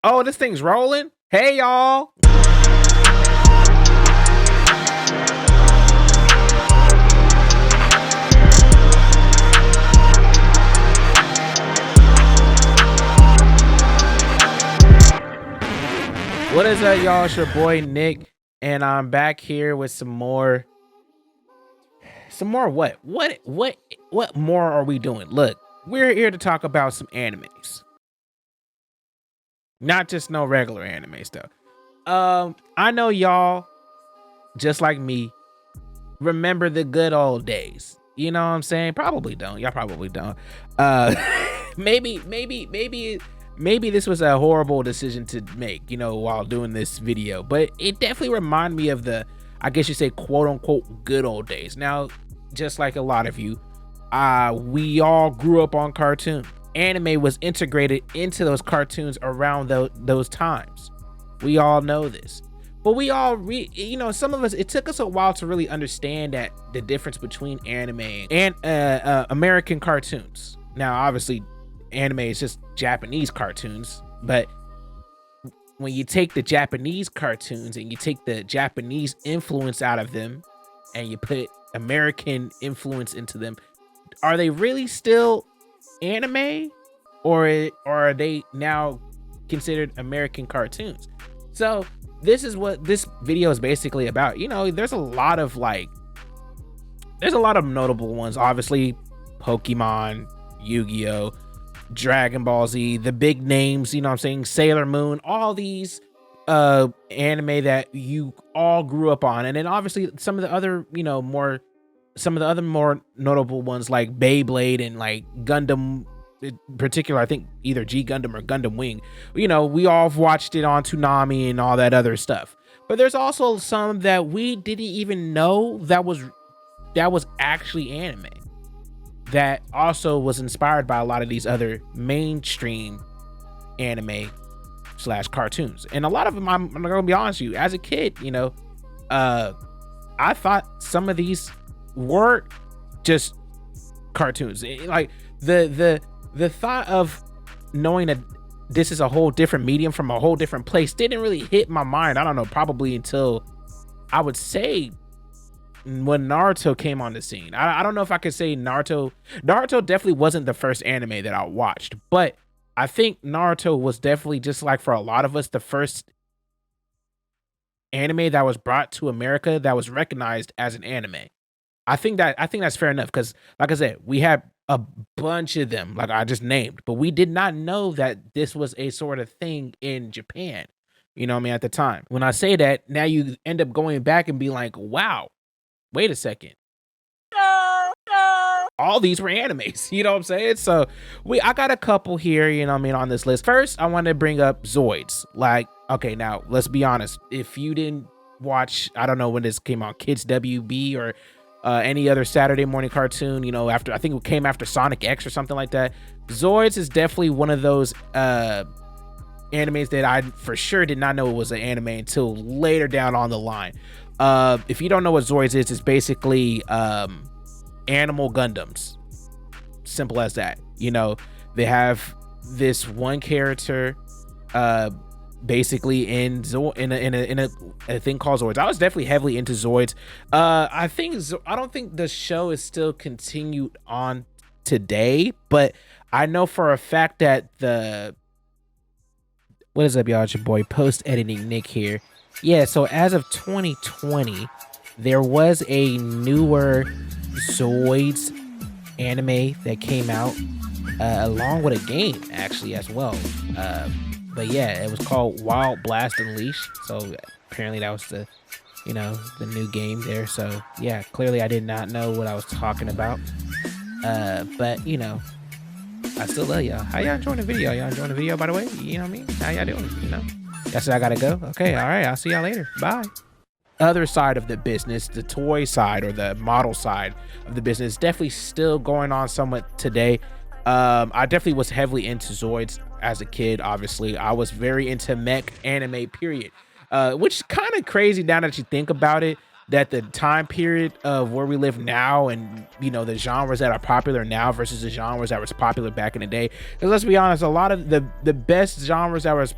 Oh, this thing's rolling. Hey, y'all. What is up, y'all? It's your boy Nick, and I'm back here with some more what? What more are we doing? Look, we're here to talk about some animes. Not just no regular anime stuff. I know y'all, just like me, remember the good old days. You know what I'm saying? Probably don't. Y'all probably don't. Uh maybe this was a horrible decision to make, you know, while doing this video, but it definitely reminded me of the, I guess you say, quote unquote good old days. Now, just like a lot of you, we all grew up on cartoon. Anime was integrated into those cartoons around those times. We all know this, but we all you know, some of us, it took us a while to really understand that the difference between anime and American cartoons. Now, obviously, anime is just Japanese cartoons, but when you take the Japanese cartoons and you take the Japanese influence out of them and you put American influence into them, are they really still anime, or are they now considered American cartoons? So this is what this video is basically about. You know, there's a lot of notable ones. Obviously, Pokemon, Yu-Gi-Oh, Dragon Ball Z, the big names, you know what I'm saying, Sailor Moon, all these anime that you all grew up on. And then obviously some of the other, you know, more notable ones like Beyblade and like Gundam in particular. I think either G Gundam or Gundam Wing. You know, we all watched it on Toonomi and all that other stuff. But there's also some that we didn't even know that was actually anime, that also was inspired by a lot of these other mainstream anime / cartoons. And a lot of them, I'm gonna be honest with you, as a kid, you know, I thought some of these were just cartoons. Like the thought of knowing that this is a whole different medium from a whole different place didn't really hit my mind. I don't know, probably until, I would say, when Naruto came on the scene. I don't know if I could say Naruto definitely wasn't the first anime that I watched, but I think Naruto was definitely, just like for a lot of us, the first anime that was brought to America that was recognized as an anime. I think that's fair enough, because like I said, we have a bunch of them, like I just named, but we did not know that this was a sort of thing in Japan. You know what I mean? At the time. When I say that, now you end up going back and be like, wow, wait a second. All these were animes, you know what I'm saying? So I got a couple here, you know what I mean, on this list. First, I want to bring up Zoids. Like, okay, now let's be honest. If you didn't watch, I don't know when this came on, Kids WB or any other Saturday morning cartoon, you know, after, I think it came after Sonic X or something like that. Zoids is definitely one of those animes that I for sure did not know it was an anime until later down on the line. If you don't know what Zoids is, it's basically animal Gundams. Simple as that. You know, they have this one character basically in a thing called Zoids. I was definitely heavily into Zoids. I don't think the show is still continued on today, but I know for a fact that what is up, y'all? It's your boy Post Editing Nick here. Yeah, so as of 2020, there was a newer Zoids anime that came out along with a game actually as well. But yeah, it was called Wild Blast Unleashed. So apparently that was the new game there. So yeah, clearly I did not know what I was talking about. But you know, I still love y'all. How y'all enjoying the video? Y'all enjoying the video, by the way? You know what I mean? How y'all doing? You know? That's it. I gotta go. Okay, all right. I'll see y'all later. Bye. Other side of the business, the toy side or the model side of the business, definitely still going on somewhat today. I definitely was heavily into Zoids as a kid. Obviously, I was very into mech anime, period. Which is kind of crazy now that you think about it, that the time period of where we live now and, you know, the genres that are popular now versus the genres that was popular back in the day. Because let's be honest, a lot of the best genres that was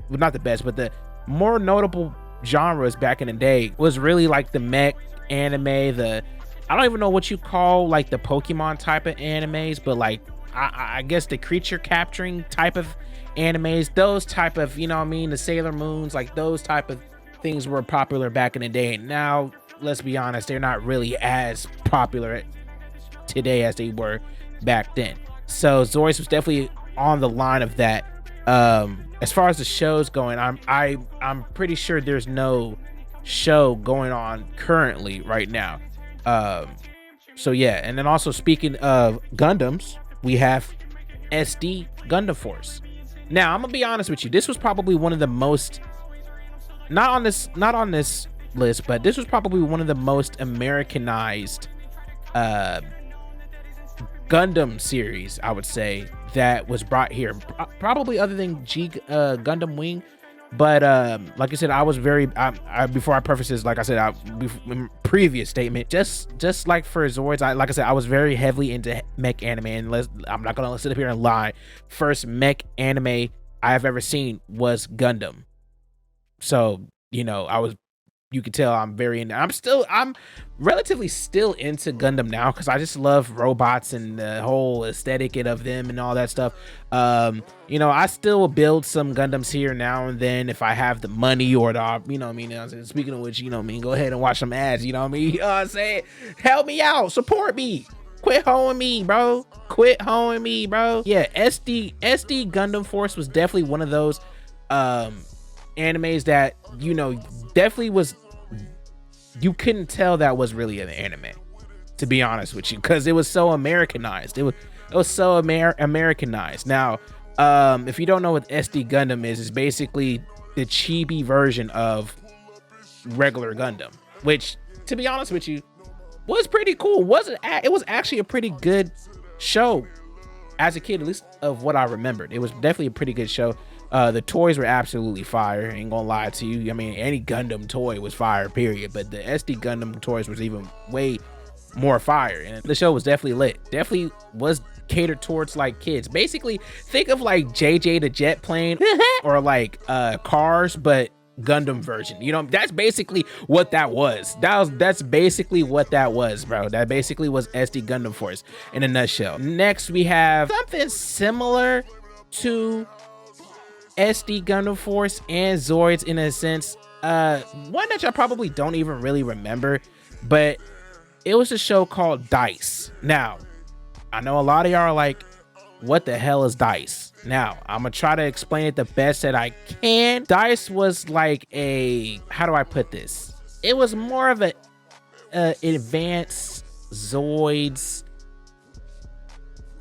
well, not the best, but the more notable genres back in the day was really like the mech anime, I don't even know what you call like the Pokemon type of animes, but like I guess the creature capturing type of animes, those type of, you know what I mean, the Sailor Moons, like those type of things were popular back in the day. Now, let's be honest, they're not really as popular today as they were back then. So Zoids was definitely on the line of that. As far as the shows going, I'm pretty sure there's no show going on currently right now. So yeah, and then also speaking of Gundams, we have SD Gundam Force. Now I'm gonna be honest with you, this was probably one of the most, not on this list, but this was probably one of the most Americanized Gundam series, I would say, that was brought here, probably other than Gundam Wing. But like I said, I was very I before I preface this, like I said, in previous statement, just like for Zoids, like I said, I was very heavily into mech anime, and I'm not gonna sit up here and lie. First mech anime I have ever seen was Gundam. So, you know, you could tell I'm very into, I'm relatively still into Gundam now, because I just love robots and the whole aesthetic of them and all that stuff. You know, I still build some Gundams here now and then if I have the money or the, you know what I mean? Speaking of which, you know what I mean, go ahead and watch some ads, you know what I mean? You know what I'm saying? Help me out, support me. Quit hoeing me, bro. Quit hoeing me, bro. Yeah, SD Gundam Force was definitely one of those animes that, you know, definitely was, you couldn't tell that was really an anime, to be honest with you, because it was so Americanized. It was so Americanized. Now, if you don't know what SD Gundam is, it's basically the chibi version of regular Gundam, which, to be honest with you, was pretty cool. It was actually a pretty good show as a kid, at least of what I remembered. It was definitely a pretty good show. The toys were absolutely fire, ain't gonna lie to you. I mean, any Gundam toy was fire, period, but the SD Gundam toys was even way more fire, and the show was definitely lit. Definitely was catered towards like kids. Basically, think of like JJ the Jet Plane or like Cars, but Gundam version. You know, that's basically what that was. That's basically what that was, bro. That basically was SD Gundam Force in a nutshell. Next, we have something similar to SD Gundam Force and Zoids in a sense. One that y'all probably don't even really remember, but it was a show called d.i.c.e. Now, I know a lot of y'all are like, what the hell is d.i.c.e? Now, I'm gonna try to explain it the best that I can. d.i.c.e was like a, how do I put this? It was more of a advanced Zoids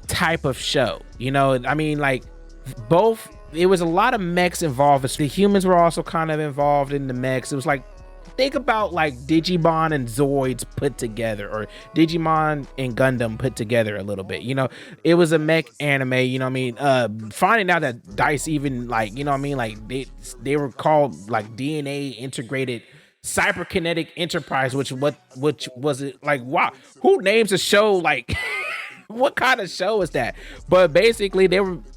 type of show. You know, I mean, like both, it was a lot of mechs involved. The humans were also kind of involved in the mechs. It was like, think about like Digimon and Zoids put together, or Digimon and Gundam put together a little bit. You know, it was a mech anime, you know what I mean? Finding out that d.i.c.e even, like, you know what I mean, like they were called like DNA integrated cyberkinetic enterprise, which was it, like, wow, who names a show like what kind of show is that? But basically,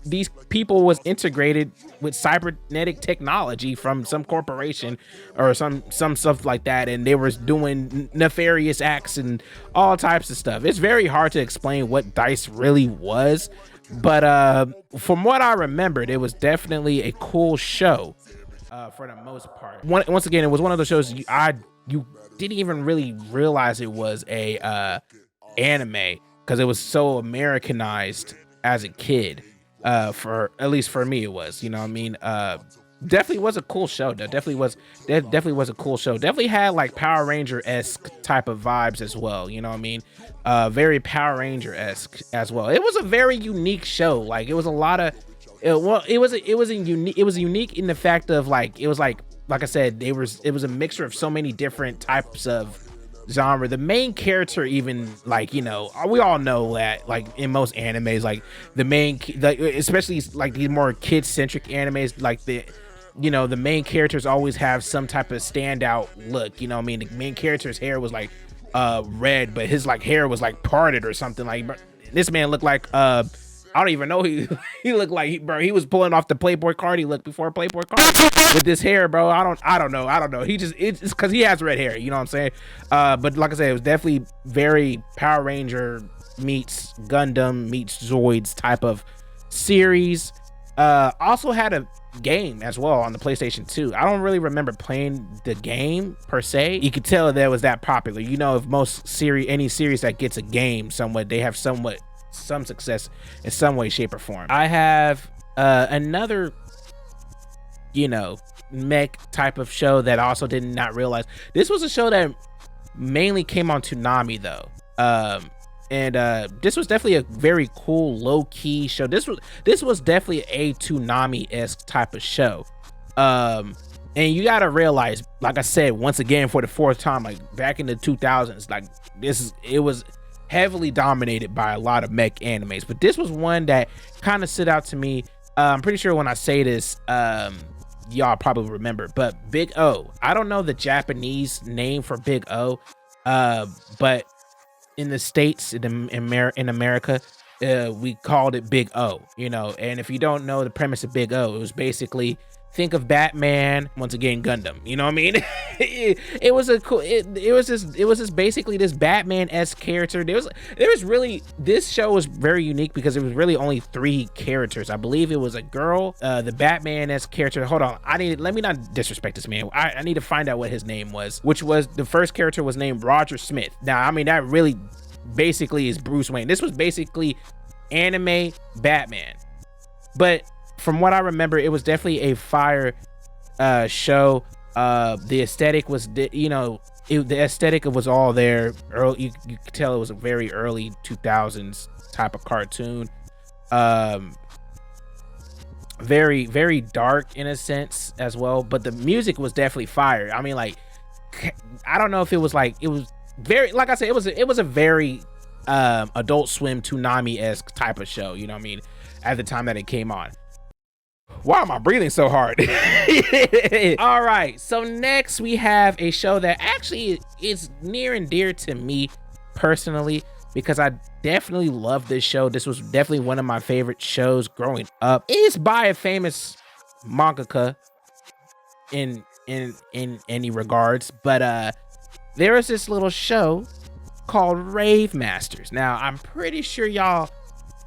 these people was integrated with cybernetic technology from some corporation or some stuff like that, and they were doing nefarious acts and all types of stuff. It's very hard to explain what d.i.c.e really was, but from what I remembered, it was definitely a cool show for the most part. Once again, it was one of those shows you didn't even really realize it was a anime, because it was so Americanized as a kid. For at least for me, it was, you know what I mean? Definitely was a cool show though. Definitely was a cool show. Definitely had like Power Ranger-esque type of vibes as well, you know what I mean? Very Power Ranger-esque as well. It was a very unique show. Like, it was a lot of, it was unique in the fact of like, it was like I said, it was a mixture of so many different types of genre. The main character, even, like, you know, we all know that like in most animes, like especially like these more kid-centric animes, like the main characters always have some type of standout look, you know what I mean? The main character's hair was like red, but his like hair was like parted or something. Like, this man looked like I don't even know he looked like, bro, he was pulling off the Playboy card he looked before Playboy card with this hair, bro. I don't know. He just, it's because he has red hair, you know what I'm saying? But like I said, it was definitely very Power Ranger meets Gundam meets Zoids type of series. Also had a game as well on the PlayStation 2. I don't really remember playing the game per se. You could tell that it was that popular. You know, if most any series that gets a game somewhat, they have some success in some way, shape, or form. I have another, you know, mech type of show that I also did not realize. This was a show that mainly came on Toonomi though. And this was definitely a very cool low-key show. This was definitely a Toonomi-esque type of show. And you gotta realize, like I said, once again for the fourth time, like back in the 2000s, like it was heavily dominated by a lot of mech animes, but this was one that kind of stood out to me. I'm pretty sure when I say this, y'all probably remember, but Big O. I don't know the Japanese name for Big O, but in the States, in America, we called it Big O, you know. And if you don't know the premise of Big O, it was basically, think of Batman, once again Gundam, you know what I mean? it was a cool, it was just basically this Batman-esque character. There was really, this show was very unique because it was really only 3 characters. I believe it was a girl, the Batman-esque character. Hold on, let me not disrespect this man. I need to find out what his name was, which was, the first character was named Roger Smith. Now, I mean, that really basically is Bruce Wayne. This was basically anime Batman, but from what I remember, it was definitely a fire show. The aesthetic was, you know, the aesthetic was all there. You could tell it was a very early 2000s type of cartoon. Very, very dark in a sense as well, but the music was definitely fire. I mean, like, I don't know if it was like, it was very, like I said, it was a very Adult Swim Toonomi-esque type of show, you know what I mean, at the time that it came on. Why am I breathing so hard? All right, so next we have a show that actually is near and dear to me personally, because I definitely love this show. This was definitely one of my favorite shows growing up. It's by a famous mangaka in any regards, but there is this little show called Rave Masters. Now, I'm pretty sure y'all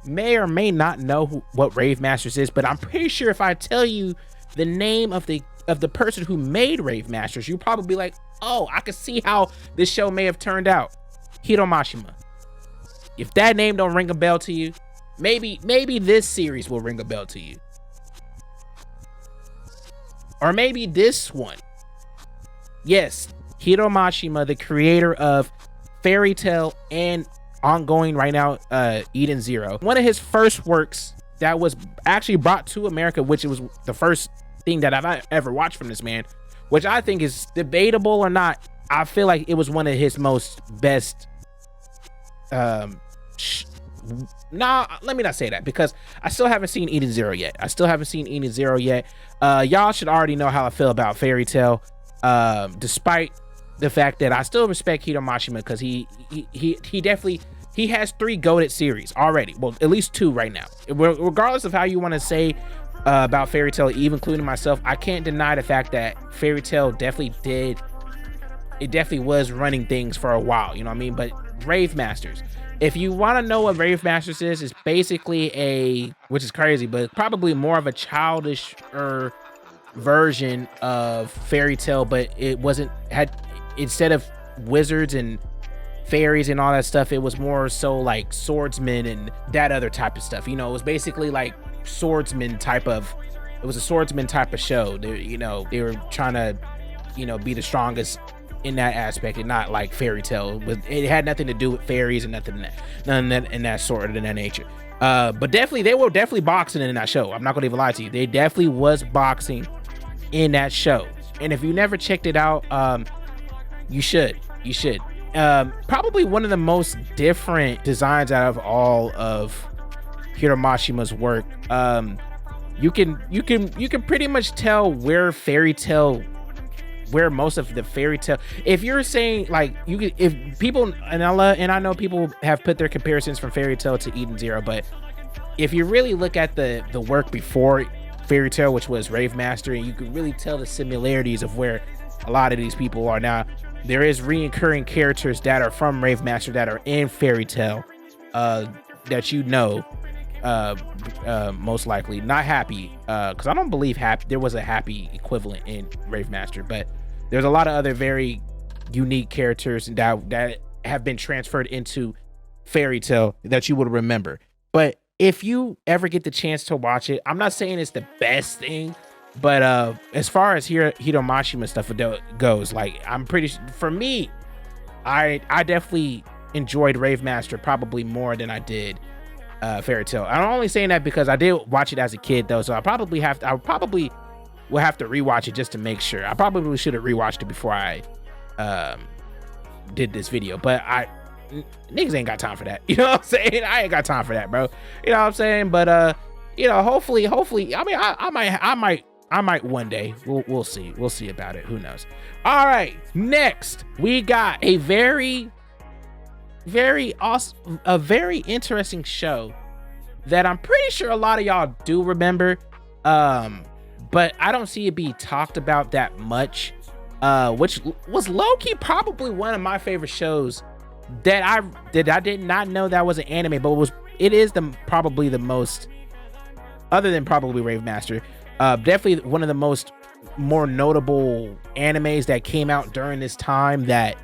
may or may not know what Rave Masters is, but I'm pretty sure if I tell you the name of the person who made Rave Masters, you'll probably be like, oh, I could see how this show may have turned out. Hiro Mashima. If that name don't ring a bell to you, maybe this series will ring a bell to you. Or maybe this one. Yes, Hiro Mashima, the creator of Fairy Tail and ongoing right now, Eden Zero. One of his first works that was actually brought to America, which it was the first thing that I've ever watched from this man, which I think is debatable or not. I feel like it was one of his most best. Nah, let me not say that, because I still haven't seen Eden Zero yet. Y'all should already know how I feel about Fairy Tail, despite the fact that I still respect Hiro Mashima, because he definitely, he has 3 goated series already. Well, at least 2 right now. Regardless of how you want to say about Fairy Tail, even including myself, I can't deny the fact that Fairy Tail definitely was running things for a while, you know what I mean? But Rave Masters, if you want to know what Rave Masters is, it's basically which is crazy, but probably more of a childish version of Fairy Tail, but it instead of wizards and fairies and all that stuff, it was more so like swordsmen and that other type of stuff. You know, it was basically like it was a swordsman type of show. They were trying to, be the strongest in that aspect, and not like Fairy Tail. It had nothing to do with fairies and none in that sort of that nature. But definitely, they were definitely boxing in that show. I'm not gonna even lie to you. They definitely was boxing in that show. And if you never checked it out, you should. Probably one of the most different designs out of all of Hiro Mashima's work. You can pretty much tell where most of the Fairy Tail, if you're saying like, if people, and I know people have put their comparisons from Fairy Tail to Eden Zero, but if you really look at the work before Fairy Tail, which was Rave Master, and you can really tell the similarities of where a lot of these people are now. There is reoccurring characters that are from Rave Master that are in Fairy Tail, that you know, most likely. Not Happy, because I don't believe Happy, there was a Happy equivalent in Rave Master, but there's a lot of other very unique characters that have been transferred into Fairy Tail that you would remember. But if you ever get the chance to watch it, I'm not saying it's the best thing, but as far as Hitomashima stuff goes, like, I'm pretty sure, for me, I definitely enjoyed Rave Master probably more than I did Fairy Tail. I'm only saying that because I did watch it as a kid though, so I probably will have to rewatch it just to make sure. I probably should have rewatched it before I did this video, but niggas ain't got time for that. You know what I'm saying? I ain't got time for that, bro. You know what I'm saying? But you know, hopefully, I mean, I might one day. We'll see about it. Who knows? All right, next we got a very awesome, a very interesting show that I'm pretty sure a lot of y'all do remember, but I don't see it be talked about that much, which was low-key probably one of my favorite shows that I did not know that was an anime, but it is probably the most, other than probably Rave Master, definitely one of the more notable animes that came out during this time that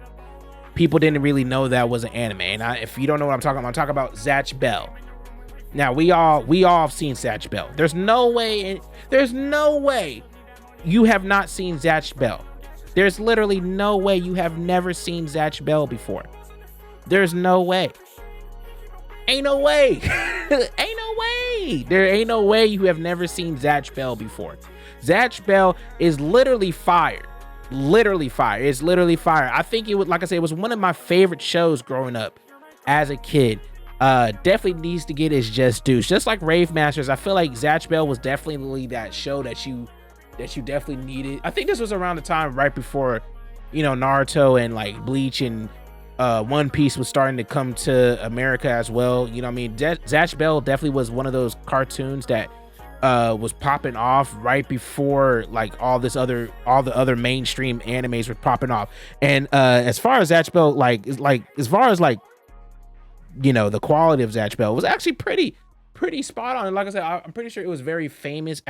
people didn't really know that was an anime. And if you don't know what I'm talking about Zatch Bell. Now we all have seen Zatch Bell. There's no way you have not seen Zatch Bell. There's literally no way you have never seen Zatch Bell before. There's no way. Ain't no way. Ain't no way. There ain't no way you have never seen Zatch Bell before. Zatch Bell is literally fire. Literally fire. It's literally fire. I think it was, like I said, it was one of my favorite shows growing up as a kid. Definitely needs to get his just dues. Just like Rave Masters, I feel like Zatch Bell was definitely that show that you definitely needed. I think this was around the time right before, you know, Naruto and like Bleach and One Piece was starting to come to America as well. You know what I mean? Zatch Bell definitely was one of those cartoons that was popping off right before like all the other mainstream animes were popping off. And as far as Zatch Bell, as far as you know, the quality of Zatch Bell was actually pretty spot on. And like I said, I'm pretty sure it was very famous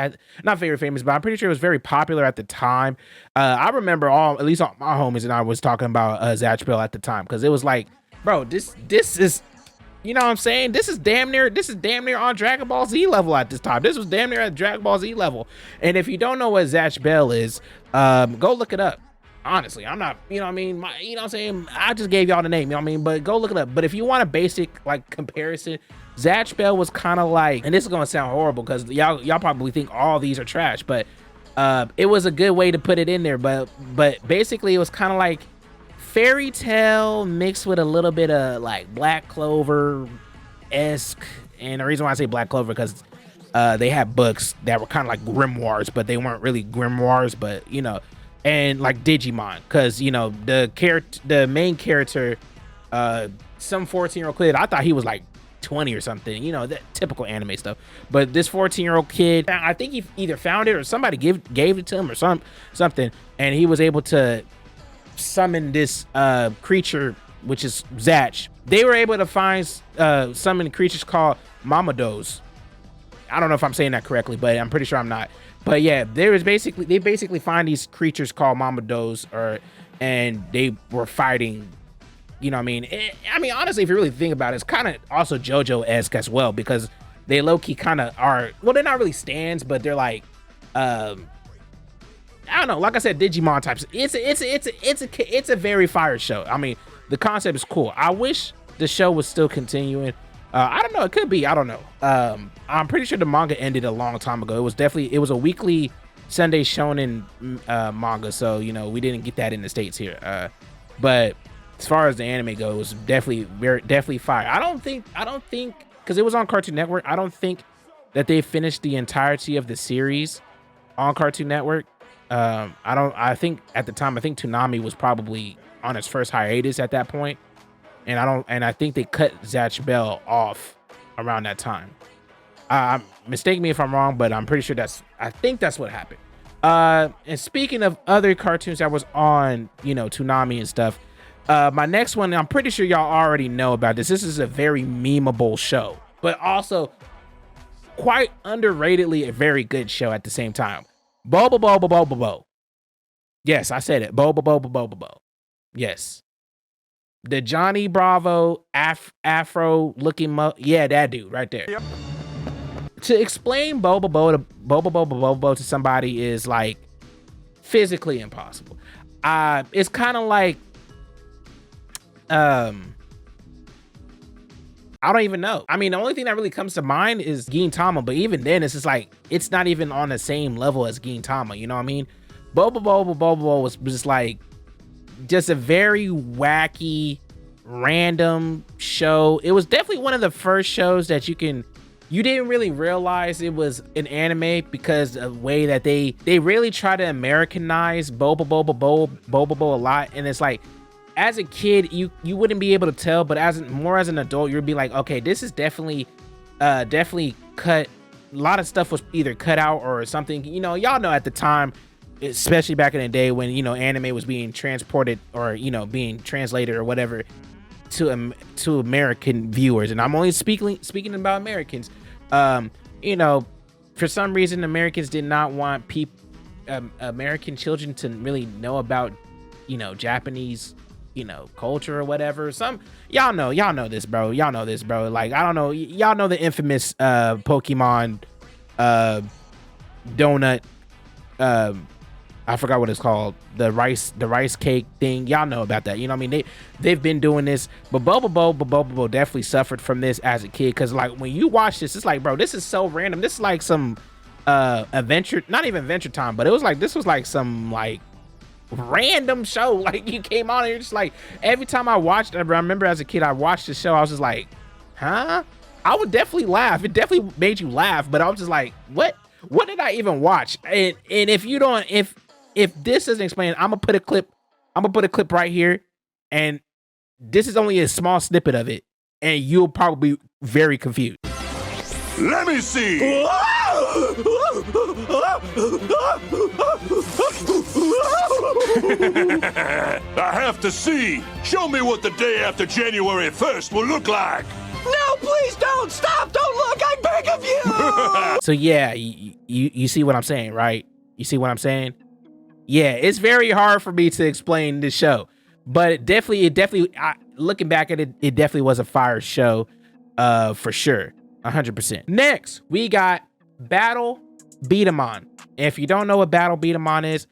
not very famous, but I'm pretty sure it was very popular at the time. I remember at least all my homies and I was talking about Zatch Bell at the time, because it was like, bro, this is, you know what I'm saying? This is damn near on Dragon Ball Z level at this time. This was damn near at Dragon Ball Z level. And if you don't know what Zatch Bell is, go look it up. Honestly, I'm not, you know what I mean? You know what I'm saying? I just gave y'all the name, you know what I mean? But go look it up. But if you want a basic like comparison, Zatch Bell was kind of like, and this is gonna sound horrible because y'all probably think all these are trash, but it was a good way to put it in there. But basically it was kind of like Fairy Tail mixed with a little bit of like Black Clover-esque. And the reason why I say Black Clover, because they had books that were kind of like grimoires, but they weren't really grimoires, but you know. And like Digimon, because you know the main character, some 14-year-old kid, I thought he was like 20 or something, you know, that typical anime stuff. But this 14-year-old kid, I think he either found it or somebody gave it to him or something, and he was able to summon this creature, which is Zatch. They were able to summon creatures called Mamados. I don't know if I'm saying that correctly, but I'm pretty sure I'm not. But yeah, they basically find these creatures called Mamados, and they were fighting. You know what I mean? I mean, honestly, if you really think about it, it's kind of also JoJo-esque as well, because they low-key kind of are, well, they're not really stands, but they're like, I don't know, like I said, Digimon types. It's a very fire show. I mean, the concept is cool. I wish the show was still continuing. I don't know, it could be, I don't know. I'm pretty sure the manga ended a long time ago. It was a weekly Sunday shonen manga, so you know, we didn't get that in the States here. But as far as the anime goes, definitely fire. I don't think, because it was on Cartoon Network, I don't think that they finished the entirety of the series on Cartoon Network. I think at the time, I think Toonomi was probably on its first hiatus at that point. And I think they cut Zatch Bell off around that time. Mistake me if I'm wrong, but I'm pretty sure I think that's what happened. And speaking of other cartoons that was on, you know, Toonomi and stuff, my next one, I'm pretty sure y'all already know about this. This is a very memeable show, but also quite underratedly a very good show at the same time. Bo-bobo-bo-bo-bo-bo. Yes, I said it. Bo-bobo-bo-bo-bo-bo. Yes. The Johnny Bravo Afro looking yeah, that dude right there. Yep. To explain bo-bobo-bo-bo-bo to somebody is like physically impossible. It's kind of like I don't even know. I mean, the only thing that really comes to mind is Gintama, but even then, it's just like it's not even on the same level as Gintama. You know what I mean? Bo-bobo-bo-bo-bo was just like a very wacky, random show. It was definitely one of the first shows that you didn't really realize it was an anime because of the way that they really try to Americanize bo-bobo-bo-bo-bo-bo a lot, and it's like, as a kid, you wouldn't be able to tell, but as an adult, you'd be like, okay, this is definitely cut. A lot of stuff was either cut out or something. You know, y'all know at the time, especially back in the day when, you know, anime was being transported or, you know, being translated or whatever to American viewers. And I'm only speaking about Americans. You know, for some reason, Americans did not want American children to really know about, you know, Japanese, you know, culture or whatever. Y'all know this, bro. Y'all know this, bro. Like, I don't know. Y'all know the infamous Pokemon donut. I forgot what it's called. The rice cake thing. Y'all know about that. You know what I mean? They've been doing this, but bo-bobo-bo-bo-bo definitely suffered from this as a kid. Cause like when you watch this, it's like, bro, this is so random. This is like some adventure, not even Adventure Time, but this was like some like random show. Like you came on and you're just like, every time I watched, I remember as a kid, I watched the show, I was just like, huh? I would definitely laugh. It definitely made you laugh, but I was just like, what did I even watch? And if you don't, if this doesn't explain it, I'm gonna put a clip right here, and this is only a small snippet of it, and you'll probably be very confused. Let me see. I have to see. Show me what the day after January 1st will look like. No, please don't. Stop. Don't look. I beg of you. So yeah, you see what I'm saying, right? You see what I'm saying? Yeah, it's very hard for me to explain this show, but it definitely, looking back at it, it definitely was a fire show, for sure, 100%. Next, we got Battle B-daman. If you don't know what Battle B-daman is,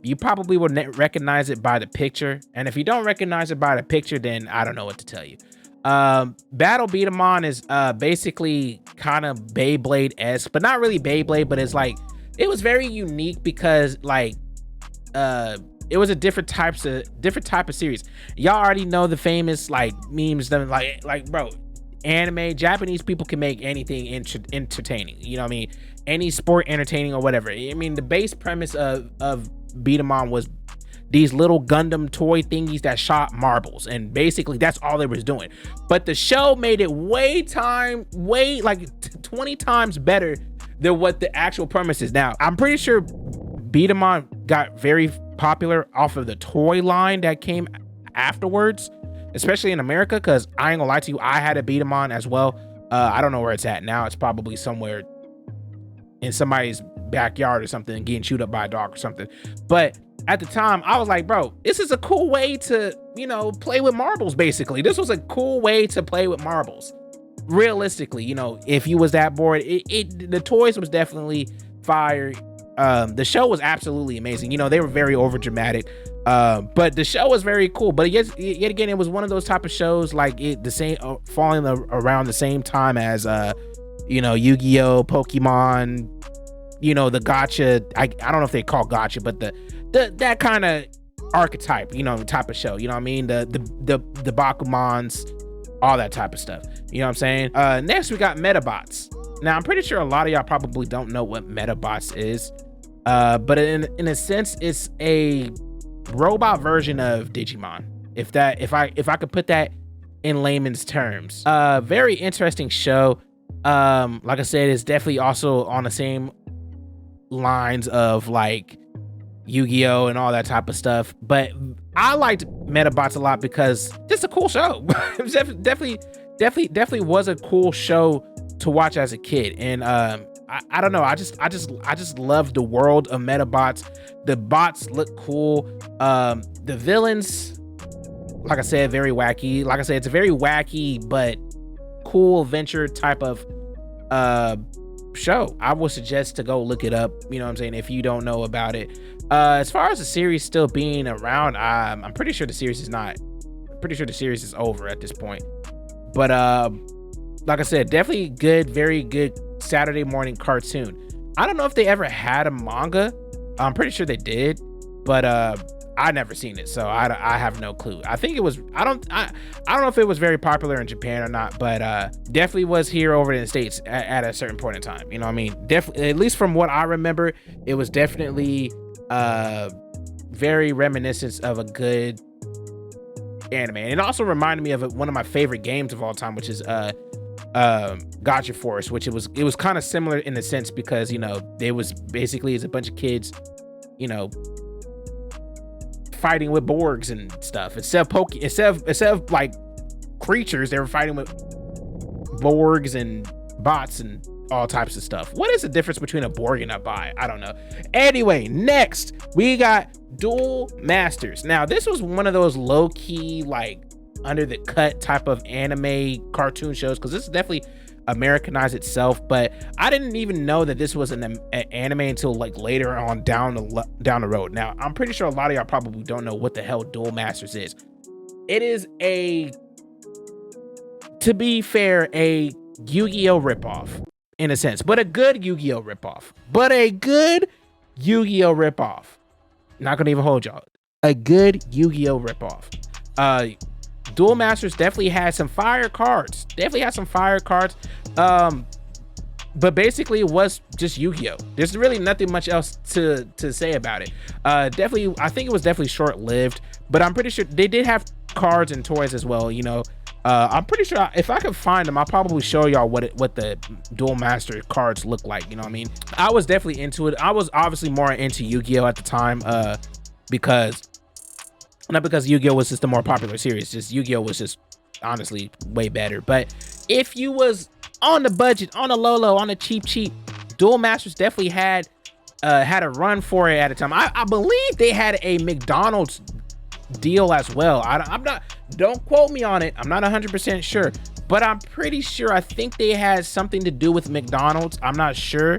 you probably will recognize it by the picture, and if you don't recognize it by the picture, then I don't know what to tell you. Battle B-daman is basically kind of Beyblade-esque, but not really Beyblade, but it's like, it was very unique because like it was a different type of series. Y'all already know the famous like memes that like bro, anime, Japanese people can make anything entertaining. You know what I mean? Any sport entertaining or whatever. I mean, the base premise of B-daman was these little Gundam toy thingies that shot marbles, and basically that's all they was doing. But the show made it way like 20 times better than what the actual premise is. Now, I'm pretty sure B-daman got very popular off of the toy line that came afterwards, especially in America, because I ain't gonna lie to you, I had a B-daman as well. I don't know where it's at now. It's probably somewhere in somebody's backyard or something, getting chewed up by a dog or something. But at the time, I was like, bro, this is a cool way to, you know, play with marbles, basically. This was a cool way to play with marbles. Realistically, you know, if you was that bored, the toys was definitely fire. The show was absolutely amazing. You know, they were very over dramatic, but the show was very cool. But yet again, it was one of those type of shows like falling around the same time as you know, Yu-Gi-Oh, Pokemon, you know, the gotcha. I don't know if they call gotcha, but that kind of archetype, you know, type of show. You know what I mean? The Bakumans, all that type of stuff. You know what I'm saying? Next, we got Metabots. Now, I'm pretty sure a lot of y'all probably don't know what Metabots is, but in a sense, it's a robot version of Digimon. If I could put that in layman's terms. Very interesting show. Like I said, it's definitely also on the same lines of like Yu-Gi-Oh and all that type of stuff. But I liked Metabots a lot because it's a cool show. It was definitely was a cool show to watch as a kid. And I don't know, I just love the world of Metabots. The bots look cool. The villains, like I said, very wacky. Like I said, it's a very wacky but cool adventure type of show. I would suggest to go look it up, you know what I'm saying, if you don't know about it. As far as the series still being around, I'm pretty sure the series is not. I'm pretty sure the series is over at this point. But like I said, definitely good, very good Saturday morning cartoon. I don't know if they ever had a manga. I'm pretty sure they did, but I never seen it, so I have no clue. I think it was, I don't know if it was very popular in Japan or not, but definitely was here over in the States at a certain point in time. You know what I mean? Definitely, at least from what I remember, it was definitely very reminiscent of a good anime. And it also reminded me of one of my favorite games of all time, which is Gotcha Force, which it was kind of similar in the sense because, you know, it was basically as a bunch of kids, you know, fighting with Borgs and stuff. Instead of like creatures, they were fighting with Borgs and bots and all types of stuff. What is the difference between a Borg and a bot? I don't know. Anyway, next we got Duel Masters. Now this was one of those low-key, like under the cut type of anime cartoon shows, because this is definitely Americanized itself, but I didn't even know that this was an anime until like later on down the road. Now I'm pretty sure a lot of y'all probably don't know what the hell Duel Masters is. It is to be fair, a Yu-Gi-Oh ripoff in a sense, but a good Yu-Gi-Oh ripoff. Not gonna even hold y'all. A good Yu-Gi-Oh ripoff. Duel Masters definitely had some fire cards. But basically it was just Yu-Gi-Oh. There's really nothing much else to say about it. Definitely, I think it was definitely short-lived, but I'm pretty sure they did have cards and toys as well, you know. I'm pretty sure if I could find them, I'll probably show y'all what the Duel Master cards look like, you know what I mean? I was definitely into it. I was obviously more into Yu-Gi-Oh at the time, not because Yu-Gi-Oh was just the more popular series, just Yu-Gi-Oh was just honestly way better. But if you was on the budget, on a low, on a cheap, Duel Masters definitely had a run for it at a time. I believe they had a McDonald's deal as well. I'm not, don't quote me on it, I'm not 100% sure, but I'm pretty sure, I think they had something to do with McDonald's. I'm not sure,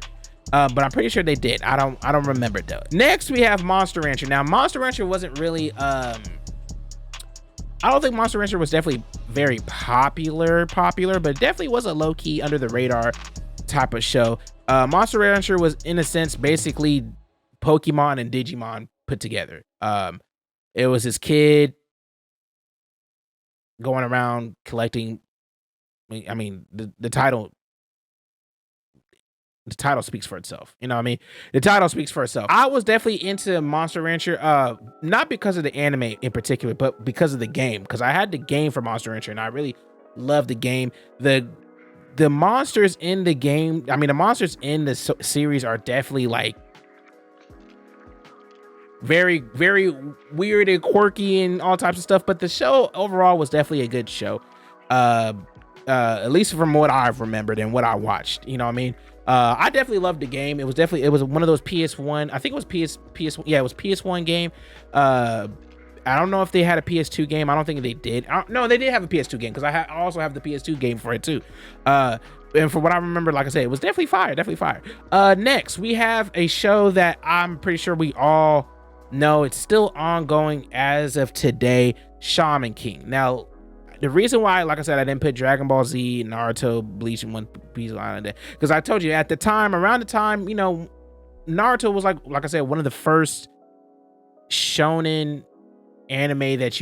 but I'm pretty sure they did. I don't remember though. Next we have Monster Rancher. Now Monster Rancher wasn't really I don't think Monster Rancher was definitely very popular, but definitely was a low-key under the radar type of show. Monster Rancher was in a sense basically Pokemon and Digimon put together. It was this kid going around collecting. I mean, the title speaks for itself. You know what I mean? The title speaks for itself. I was definitely into Monster Rancher, not because of the anime in particular, but because of the game. Because I had the game for Monster Rancher, and I really loved the game. The monsters in the game, I mean, the monsters in the series are definitely like very, very weird and quirky and all types of stuff. But the show overall was definitely a good show. At least from what I've remembered and what I watched, you know what I mean? I definitely loved the game. It was one of those PS1. I think it was PS1. Yeah, it was PS1 game. I don't know if they had a PS2 game. I don't think they did. No, they did have a PS2 game because I also have the PS2 game for it too. And for what I remember, like I said, it was definitely fire. Next, we have a show that I'm pretty sure we all know. It's still ongoing as of today, Shaman King. Now, the reason why, like I said, I didn't put Dragon Ball Z, Naruto, Bleach, and One Piece on there, because I told you at the time, around the time, you know, Naruto was like I said, one of the first shonen anime that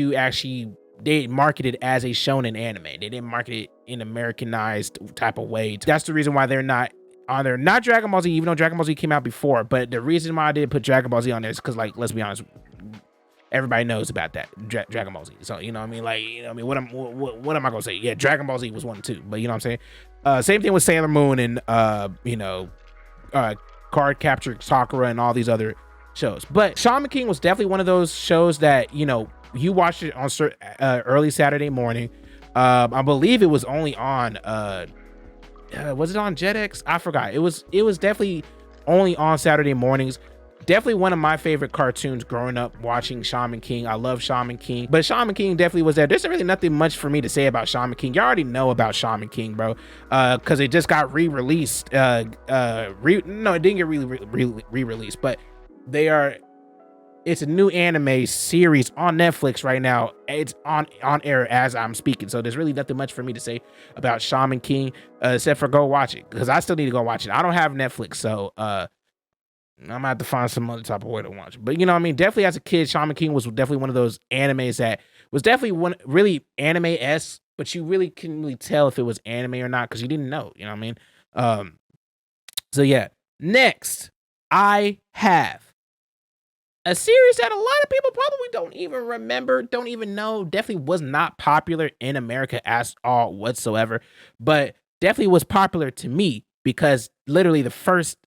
they marketed as a shonen anime. They didn't market it in Americanized type of way. That's the reason why they're not on there. Not Dragon Ball Z, even though Dragon Ball Z came out before, but the reason why I didn't put Dragon Ball Z on there is because, like, let's be honest, everybody knows about that Dragon Ball Z. So you know what I mean, like what am I gonna say? Yeah, Dragon Ball Z was 1 and 2, but you know what I'm saying. Same thing with Sailor Moon and Card Capture Sakura and all these other shows. But Shaman King was definitely one of those shows that you watched it on early Saturday morning. I believe it was only on was it on Jetix? I forgot. It was definitely only on Saturday mornings. Definitely one of my favorite cartoons growing up watching Shaman King. I love Shaman King, but Shaman King definitely was there. There's really nothing much for me to say about Shaman King. You already know about Shaman King, bro, because it just got re-released. No, it didn't get re-released, but it's a new anime series on Netflix right now. It's on air as I'm speaking. So there's really nothing much for me to say about Shaman King, except for go watch it, because I still need to go watch it. I don't have Netflix, so I'm gonna have to find some other type of way to watch it. But you know what I mean? Definitely as a kid, Shaman King was definitely one of those animes that was definitely one really anime-esque, but you really couldn't really tell if it was anime or not because you didn't know, you know what I mean? So yeah. Next, I have a series that a lot of people probably don't even remember, don't even know, definitely was not popular in America at all whatsoever, but definitely was popular to me because literally the first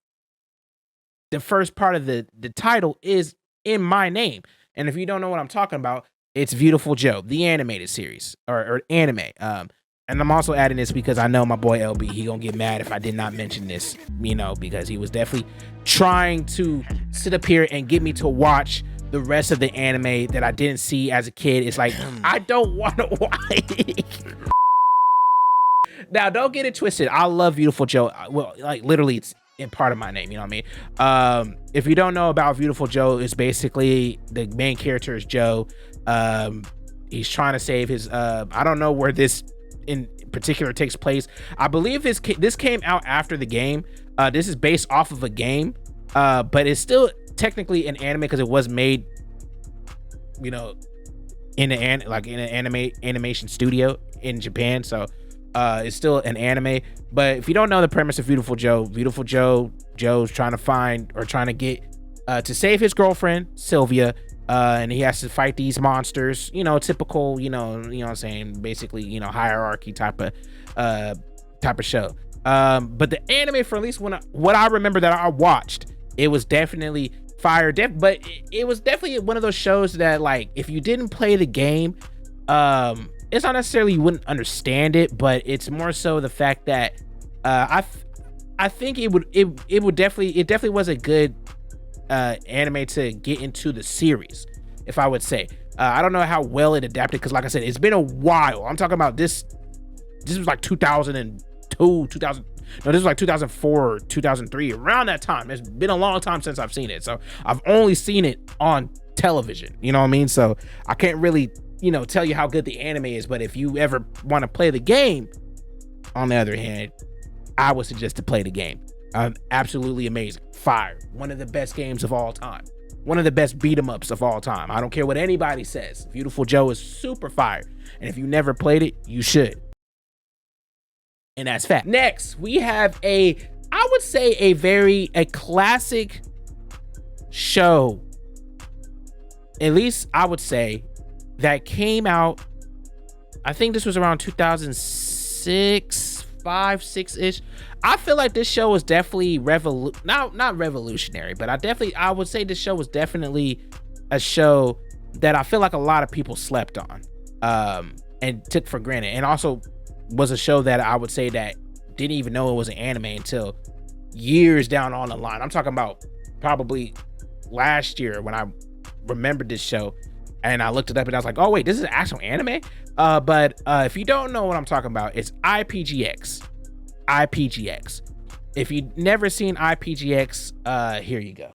part of the title is in my name. And if you don't know what I'm talking about, it's Viewtiful Joe, the animated series or anime. And I'm also adding this because I know my boy LB, he gonna get mad if I did not mention this, because he was definitely trying to sit up here and get me to watch the rest of the anime that I didn't see as a kid. It's like, I don't want to watch. Now, don't get it twisted. I love Viewtiful Joe. Well, like literally it's in part of my name, you know what I mean? If you don't know about Viewtiful Joe, it's basically the main character is Joe. He's trying to save his, I don't know where this in particular takes place. I believe this came out after the game. This is based off of a game, but it's still technically an anime because it was made, in an animation studio in Japan. So it's still an anime. But if you don't know the premise of Viewtiful Joe's trying to get to save his girlfriend Sylvia. And he has to fight these monsters, typical, you know what I'm saying, basically, hierarchy type of show. But the anime, for at least what I remember that I watched, it was definitely fire. But it was definitely one of those shows that, like, if you didn't play the game, it's not necessarily you wouldn't understand it, but it's more so the fact that I think it definitely was a good anime to get into the series, if I would say. I don't know how well it adapted because, like I said, it's been a while. I'm talking about this was like 2002, this was like 2004 or 2003, around that time. It's been a long time since I've seen it, so I've only seen it on television, you know what I mean? So I can't really tell you how good the anime is, but if you ever want to play the game, on the other hand, I would suggest to play the game. Absolutely amazing. Fire. One of the best games of all time. One of the best beat 'em ups of all time. I don't care what anybody says. Viewtiful Joe is super fire. And if you never played it, you should. And that's fact. Next, we have I would say a classic show. At least I would say that came out, I think this was around 2006, 5, 6-ish. I feel like this show was definitely not revolutionary, but I would say this show was definitely a show that I feel like a lot of people slept on and took for granted, and also was a show that I would say that didn't even know it was an anime until years down on the line. I'm talking about probably last year when I remembered this show and I looked it up and I was like, oh wait, this is an actual anime? But if you don't know what I'm talking about, it's ipgx. If you've never seen ipgx, here you go.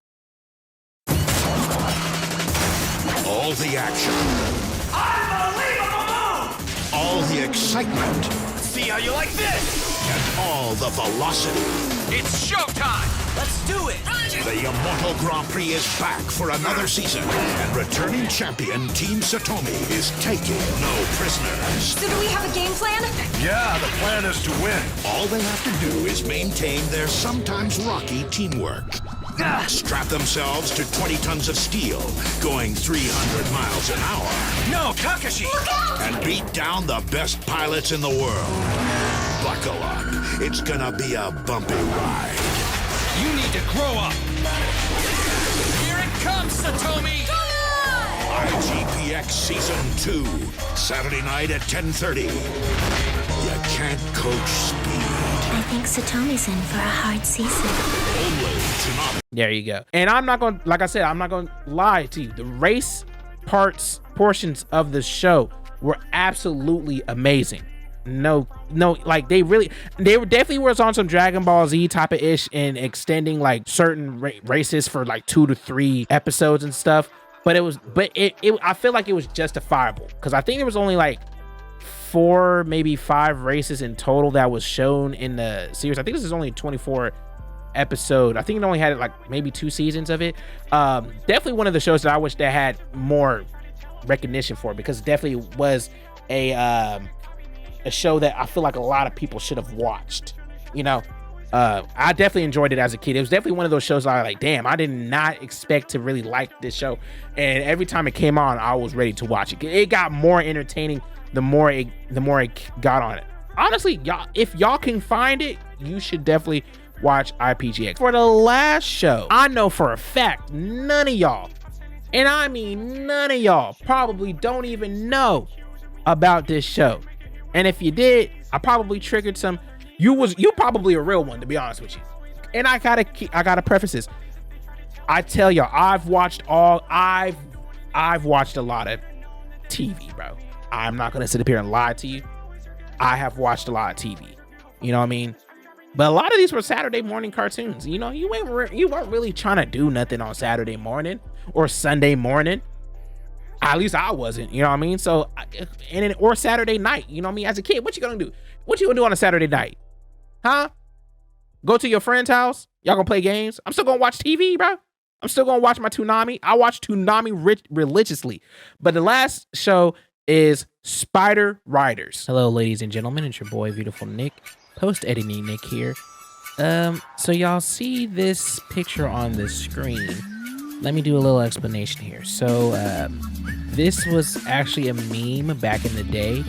All the action, Unbelievable! all the excitement, See how you like this? and all the velocity. It's showtime! Let's do it! The Immortal Grand Prix is back for another season, and returning champion Team Satomi is taking no prisoners. So do we have a game plan? Yeah, the plan is to win. All they have to do is maintain their sometimes rocky teamwork. strap themselves to 20 tons of steel, going 300 miles an hour. No, Takashi! And beat down the best pilots in the world. Buckle up. It's gonna be a bumpy ride. You need to grow up! Here it comes, Satomi! ipgx Season 2, Saturday night at 10:30. You can't coach speed. I think Satomi's in for a hard season. Only toonomi. There you go. And I'm not going to, like I said, I'm not going to lie to you. The race portions of the show were absolutely amazing. No, like they were definitely was on some Dragon Ball Z type of ish and extending like certain races for like 2 to 3 episodes and stuff. But I feel like it was justifiable because I think there was only like 4, maybe 5 races in total that was shown in the series. I think this is only 24 episode. I think it only had like maybe 2 seasons of it. Definitely one of the shows that I wish that had more recognition for, because it definitely was a show that I feel like a lot of people should have watched. You know, I definitely enjoyed it as a kid. It was definitely one of those shows I was like, damn, I did not expect to really like this show. And every time it came on, I was ready to watch it. It got more entertaining the more it got on it. Honestly, y'all, if y'all can find it, you should definitely watch ipgx. For the last show, I know for a fact none of y'all, and I mean none of y'all, probably don't even know about this show. And if you did, I probably triggered some. You probably a real one, to be honest with you. And I gotta preface this. I tell y'all, I've watched a lot of TV, bro. I'm not gonna sit up here and lie to you. I have watched a lot of TV. You know what I mean? But a lot of these were Saturday morning cartoons. You know, you weren't really trying to do nothing on Saturday morning or Sunday morning. At least I wasn't, you know what I mean? So, or Saturday night, you know what I mean? As a kid, what you gonna do? What you gonna do on a Saturday night? Huh? Go to your friend's house? Y'all gonna play games? I'm still gonna watch TV, bro. I'm still gonna watch my Toonomi. I watch Toonomi religiously. But the last show is Spider Riders. Hello, ladies and gentlemen. It's your boy, Beautiful Nick. Post-editing Nick here. So y'all see this picture on the screen. Let me do a little explanation here. So, this was actually a meme back in the day.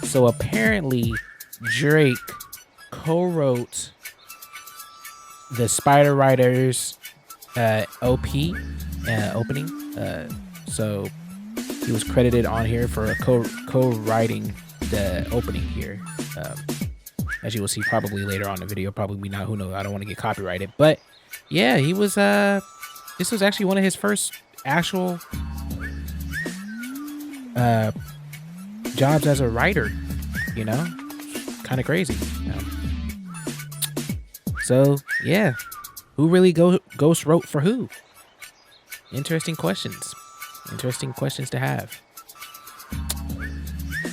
So apparently Drake co-wrote the Spider Riders opening. So he was credited on here for co-writing the opening here. As you will see probably later on in the video, probably not, who knows, I don't want to get copyrighted. But yeah, he was this was actually one of his first actual jobs as a writer, you know, kind of crazy. So yeah, who really ghost wrote for who? Interesting questions to have.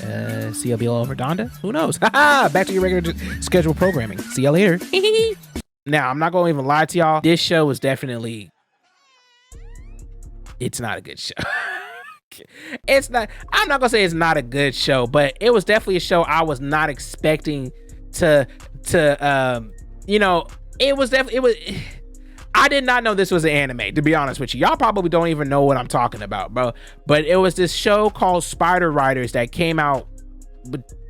CLB over Donda? Who knows? Back to your regular scheduled programming. See y'all later. Now, I'm not gonna even lie to y'all. This show is definitely, it's not a good show. It's not, I'm not gonna say it's not a good show, but it was definitely a show I was not expecting to you know, I did not know this was an anime, to be honest with you. Y'all probably don't even know what I'm talking about, bro. But it was this show called Spider Riders that came out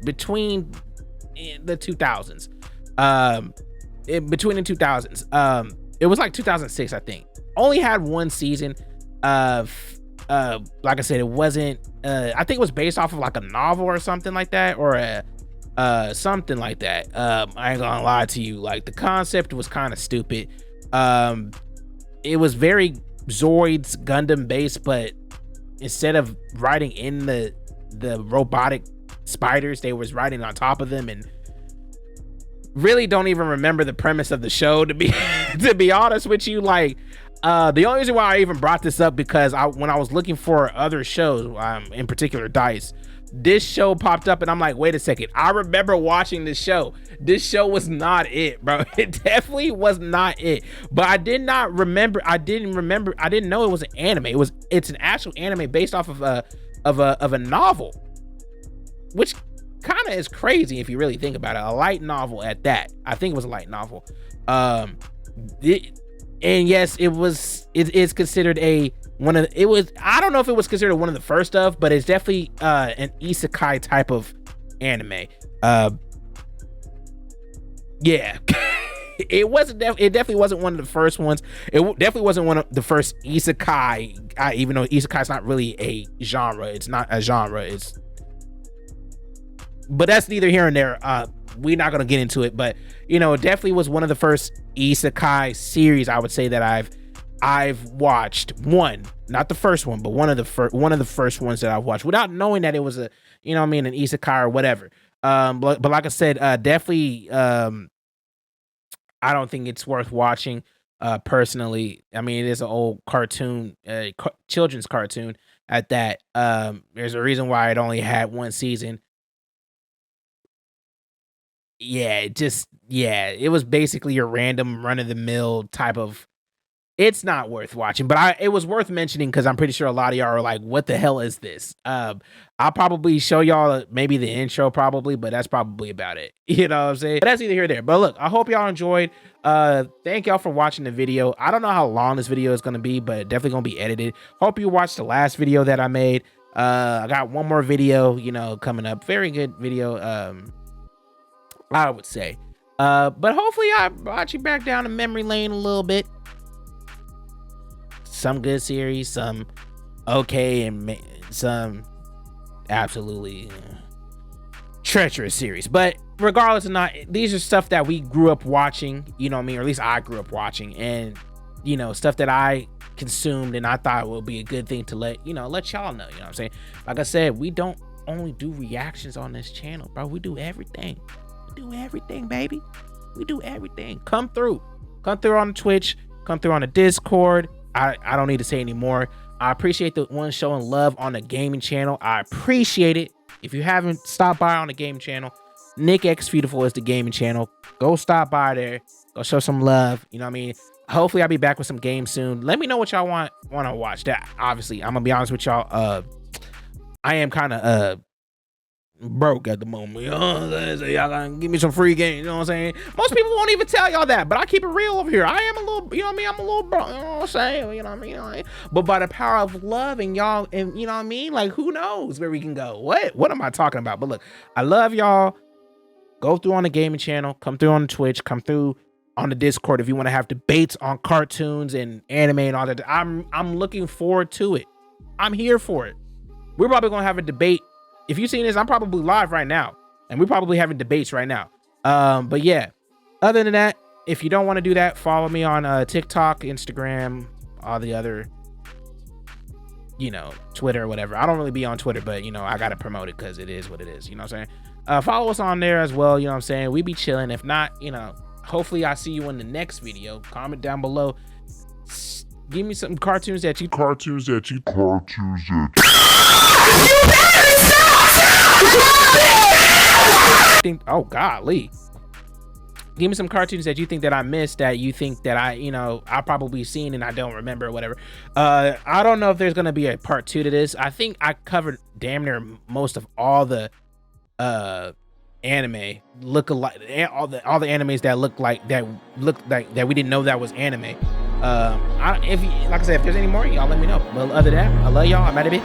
between the 2000s. Between the 2000s. It was like 2006, I think. Only had 1 season of, like I said, it wasn't, I think it was based off of like a novel or something like that, or something like that. I ain't gonna lie to you. Like, the concept was kind of stupid. It was very Zoids Gundam based, but instead of riding in the robotic spiders, they was riding on top of them, and really don't even remember the premise of the show, to be honest with you. Like, the only reason why I even brought this up, because when I was looking for other shows, in particular D.I.C.E, this show popped up and I'm like, wait a second, I remember watching this show. This show was not it, bro. It definitely was not it. But I didn't know it was an anime. It's an actual anime based off of a novel, which kind of is crazy if you really think about it. A light novel at that. I think it was a light novel. and yes, it is considered I don't know if it was considered one of the first of, but it's definitely an isekai type of anime. Yeah. It definitely wasn't one of the first ones. It definitely wasn't one of the first isekai, even though isekai is not really a genre. It's not a genre. But that's neither here and there. We're not gonna get into it, but you know, it definitely was one of the first isekai series, I would say, that I've watched. One, not the first one, but one of the first ones that I've watched without knowing that it was a, you know what I mean, an isekai or whatever. But like I said, definitely, I don't think it's worth watching, personally. I mean, it is an old cartoon, children's cartoon at that. There's a reason why it only had one season. Yeah, it was basically your random run of the mill type of. It's not worth watching, but it was worth mentioning because I'm pretty sure a lot of y'all are like, what the hell is this? I'll probably show y'all maybe the intro probably, but that's probably about it. You know what I'm saying? But that's either here or there. But look, I hope y'all enjoyed. Thank y'all for watching the video. I don't know how long this video is going to be, but definitely going to be edited. Hope you watched the last video that I made. I got one more video, you know, coming up. Very good video, I would say. But hopefully I brought you back down to memory lane a little bit. Some good series, some okay, and some absolutely treacherous series. But regardless of not, these are stuff that we grew up watching, you know what I mean, or at least I grew up watching, and you know, stuff that I consumed and I thought would be a good thing to let y'all know, you know what I'm saying? Like I said, we don't only do reactions on this channel, bro. We do everything. We do everything, baby. We do everything. Come through on Twitch, come through on the Discord. I don't need to say anymore. I appreciate the one showing love on the gaming channel. I appreciate it. If you haven't stopped by on the gaming channel, Nick X Viewtiful is the gaming channel. Go stop by there. Go show some love. You know what I mean? Hopefully I'll be back with some games soon. Let me know what y'all want to watch. That obviously, I'm gonna be honest with y'all. I am kind of broke at the moment, you know what I'm saying? So y'all gotta give me some free games, you know what I'm saying? Most people won't even tell y'all that, but I keep it real over here. I am a little, you know what I mean? I'm a little broke, you know what I'm saying? You know what I mean? But by the power of love and y'all, and you know what I mean? Like, who knows where we can go? What am I talking about? But look, I love y'all. Go through on the gaming channel, come through on the Twitch, come through on the Discord if you want to have debates on cartoons and anime and all that. I'm looking forward to it. I'm here for it. We're probably gonna have a debate. If you've seen this, I'm probably live right now, and we're probably having debates right now. But yeah, other than that, if you don't want to do that, follow me on TikTok, Instagram, all the other, you know, Twitter or whatever. I don't really be on Twitter, but you know, I gotta promote it because it is what it is. You know what I'm saying? Follow us on there as well. You know what I'm saying? We be chilling. If not, you know, hopefully I see you in the next video. Comment down below. Give me some cartoons that you. Oh golly, give me some cartoons that you think that I missed, that you think that I probably seen and I don't remember or whatever. I don't know if there's gonna be a part 2 to this. I think I covered damn near most of all the anime look-alike, all the animes that look like that we didn't know that was anime. Like I said, if there's any more, y'all let me know. But other than that, I love y'all. I'm out of it.